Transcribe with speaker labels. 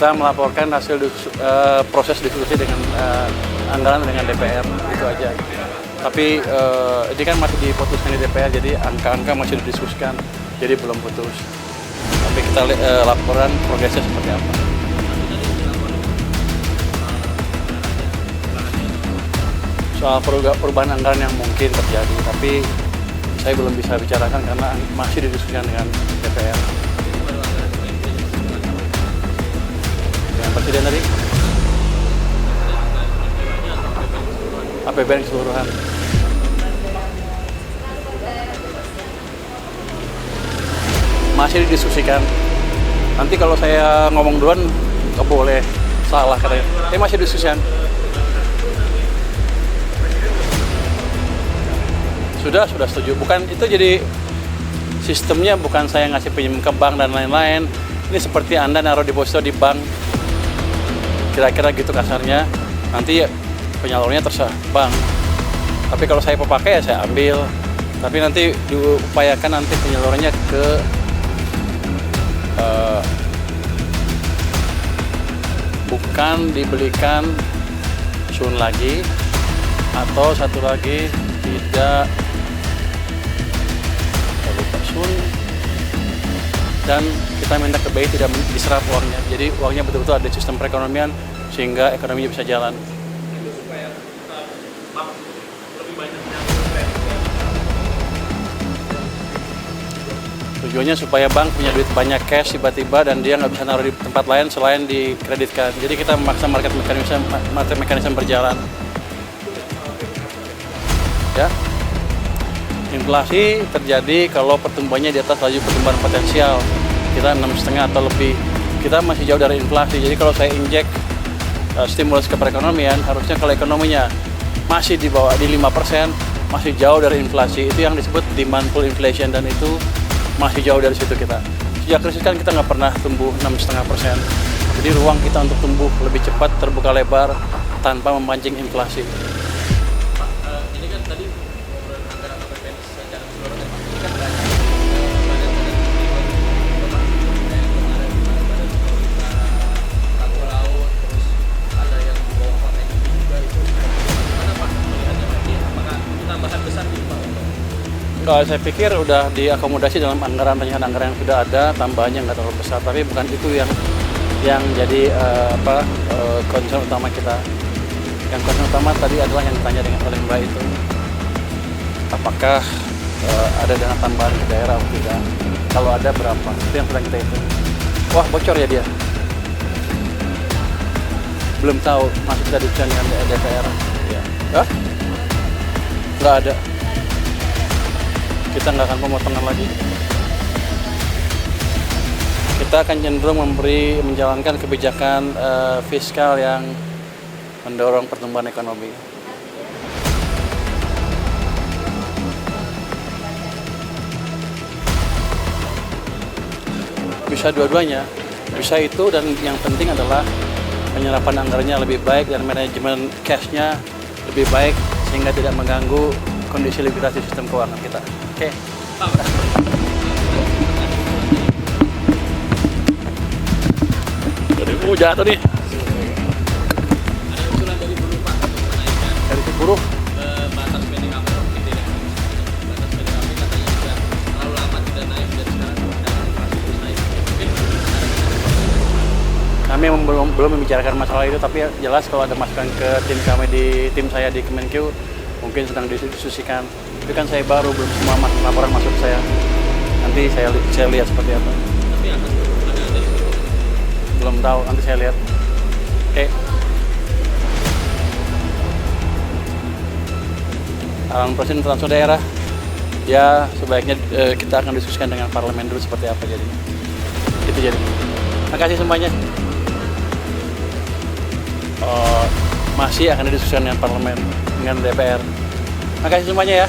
Speaker 1: kita melaporkan hasil proses diskusi dengan anggaran dengan DPR, itu aja. Tapi ini kan masih diputuskan di DPR, jadi angka-angka masih didiskusikan, jadi belum putus. Tapi kita laporan progresnya seperti apa. Soal perubahan anggaran yang mungkin terjadi, tapi saya belum bisa bicarakan karena masih didiskusikan dengan DPR. Dengan Presiden tadi? APBN keseluruhan. Masih didiskusikan. Nanti kalau saya ngomong duluan, nggak boleh salah katanya. Tapi masih didiskusikan. Sudah setuju. Bukan itu, jadi sistemnya bukan saya ngasih pinjam ke bank dan lain-lain. Ini seperti Anda naruh deposito di bank. Kira-kira gitu kasarnya. Nanti penyalurnya terserah bank. Tapi kalau saya mau pakai ya saya ambil. Tapi nanti diupayakan nanti penyalurannya ke bukan dibelikan sun lagi, atau satu lagi tidak sun, dan kita minta ke BI tidak diserap uangnya. Jadi uangnya betul-betul ada sistem perekonomian sehingga ekonominya bisa jalan. Tujuannya supaya bank punya duit banyak cash tiba-tiba dan dia nggak bisa naruh di tempat lain selain dikreditkan. Jadi kita memaksa market mekanisme berjalan. Ya, inflasi terjadi kalau pertumbuhannya di atas laju pertumbuhan potensial. Kita 6,5 atau lebih. Kita masih jauh dari inflasi. Jadi kalau saya injek stimulus ke perekonomian, harusnya kalau ekonominya masih di bawah di 5%, masih jauh dari inflasi. Itu yang disebut demand pull inflation, dan itu masih jauh dari situ kita. Sejak krisis kan kita nggak pernah tumbuh 6,5%. Jadi ruang kita untuk tumbuh lebih cepat, terbuka lebar, tanpa memancing inflasi.
Speaker 2: Ini kan tadi anggaran APBN secara keseluruhan, ini kan banyak
Speaker 1: Kalau saya pikir udah diakomodasi dalam penyerahan anggaran yang sudah ada, tambahannya nggak terlalu besar. Tapi bukan itu yang jadi concern utama kita. Yang concern utama tadi adalah yang ditanya oleh Mbak itu, apakah ada dana tambahan ke daerah atau tidak? Kalau ada berapa? Itu yang sedang kita hitung. Wah, bocor ya dia? Belum tahu, masih kita diskusikan dengan DPR. Ya. Hah? Nggak ada. Kita nggak akan pemotongan lagi. Kita akan cenderung menjalankan kebijakan fiskal yang mendorong pertumbuhan ekonomi. Bisa dua-duanya, bisa itu, dan yang penting adalah penyerapan anggarannya lebih baik dan manajemen cash-nya lebih baik sehingga tidak mengganggu kondisi likuiditas sistem keuangan kita. Oke. Jatuh nih.
Speaker 2: Ada usulan dari buruh Pak untuk menaikkan
Speaker 1: Dari buruh.
Speaker 2: batas spending kami, gitu ya. Batas spending kami katanya juga terlalu lama tidak naik dan sekarang dengan inflasi terus naik. Mungkin
Speaker 1: Kami belum membicarakan masalah itu, tapi jelas kalau ada masukan ke tim saya di Kemenkeu mungkin sedang didiskusikan. Itu kan saya baru, belum semua laporan masuk saya. Nanti saya lihat seperti apa.
Speaker 2: tapi akan ada isu.
Speaker 1: Belum tahu, nanti saya lihat. Oke. Arahan Presiden transfer daerah, ya sebaiknya kita akan diskusikan dengan parlemen dulu seperti apa jadinya. Itu jadi. Terima kasih semuanya. Masih akan didiskusikan dengan parlemen, dengan DPR. Terima kasih semuanya ya.